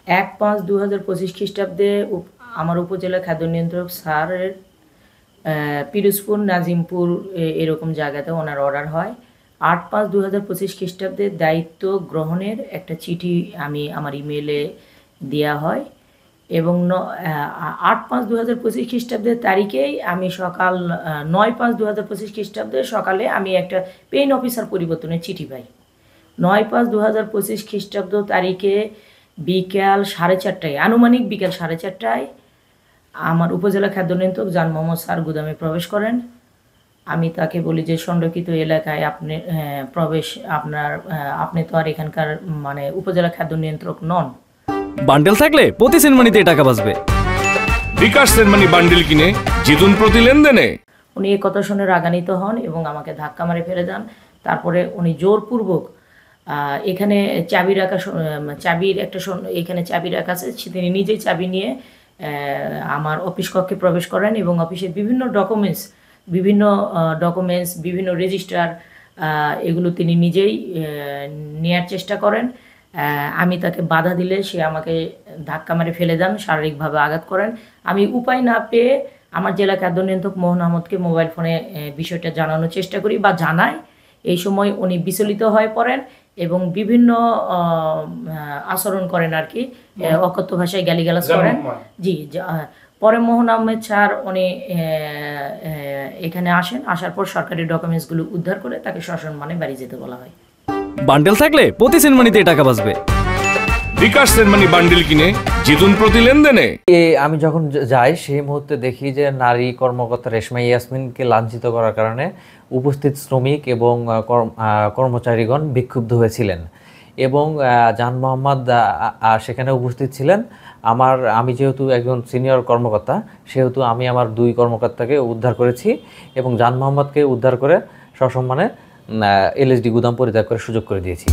1/5/2025 খ্রিস্টাব্দে আমার উপজেলা খাদ্য নিয়ন্ত্রক স্যারের পিরোজপুর, নাজিমপুর এরকম জায়গাতে ওনার অর্ডার হয়। 8/5/2025 খ্রিস্টাব্দে দায়িত্ব গ্রহণের একটা চিঠি আমার ইমেলে দেওয়া হয় এবং 8/5/2025 খ্রিস্টাব্দের তারিখেই আমি সকাল 9/5/2025 খ্রিস্টাব্দে সকালে আমি একটা পেইন অফিসার পরিবর্তনের চিঠি পাই। 9/5/2025 খ্রিস্টাব্দ তারিখে বিকাল 4:30টায়, আনুমানিক বিকাল 4:30টায় আমার উপজেলা খাদ্য নিয়ন্ত্রক জান মোহাম্মদ স্যার গুদামে প্রবেশ করেন। আমি তাকে বলি যে সংরক্ষিত এলাকায় আপনি তো আর এখানকার উপজেলা খাদ্য নিয়ন্ত্রক নন। বান্ডেল থাকলে প্রতি সেনমানিতে টাকা বাঁচবে। বিকাশ সেনমানি বান্ডেল কিনে জিতুন প্রতি লেনদেনে। উনি এই কথা শুনে রাগান্বিত হন এবং আমাকে ধাক্কা মারে ফেলে দেন। তারপরে উনি জোরপূর্বক এখানে এখানে চাবি রাখা আছে, তিনি নিজেই চাবি নিয়ে আমার অফিস কক্ষে প্রবেশ করেন এবং অফিসের বিভিন্ন ডকুমেন্টস, বিভিন্ন রেজিস্টার এগুলো তিনি নিজেই নেয়ার চেষ্টা করেন। আমি তাকে বাধা দিলে সে আমাকে ধাক্কা মারে ফেলে দেন, শারীরিকভাবে আঘাত করেন। আমি উপায় না পেয়ে আমার জেলা খাদ্য নিয়ন্ত্রক মোহন আহমদকে মোবাইল ফোনে বিষয়টা জানানোর চেষ্টা করি বা জানাই। এই সময় উনি বিচলিত হয়ে পড়েন এবং বিভিন্ন আচরণ করেন আর কি, অকথ্য ভাষায় গালিগালাজ করেন। জি, পরে মোহন আহমেদ স্যার উনি এখানে আসেন, আসার পর সরকারি ডকুমেন্টসগুলো উদ্ধার করে তাকে সসম্মানে বাড়ি যেতে বলা হয়। বান্ডেল থাকলে প্রতি সেনমানিতে টাকা বাঁচবে। বিকাশ সেনমানি বান্ডেল কিনে জিতুন প্রতি লেনদেনে। আমি যখন যাই সেই মুহূর্তে দেখি যে নারী কর্মকর্তা রেশমা ইয়াসমিনকে লাঞ্ছিত করার কারণে উপস্থিত শ্রমিক এবং কর্মচারীগণ বিক্ষুব্ধ হয়েছিলেন এবং জান মোহাম্মদ সেখানে উপস্থিত ছিলেন। আমি যেহেতু একজন সিনিয়র কর্মকর্তা, সেহেতু আমি আমার 2 কর্মকর্তাকে উদ্ধার করেছি এবং জান মোহাম্মদকে উদ্ধার করে সসম্মানে এলএসডি গুদাম পরিত্যাগ করে সুযোগ করে দিয়েছি।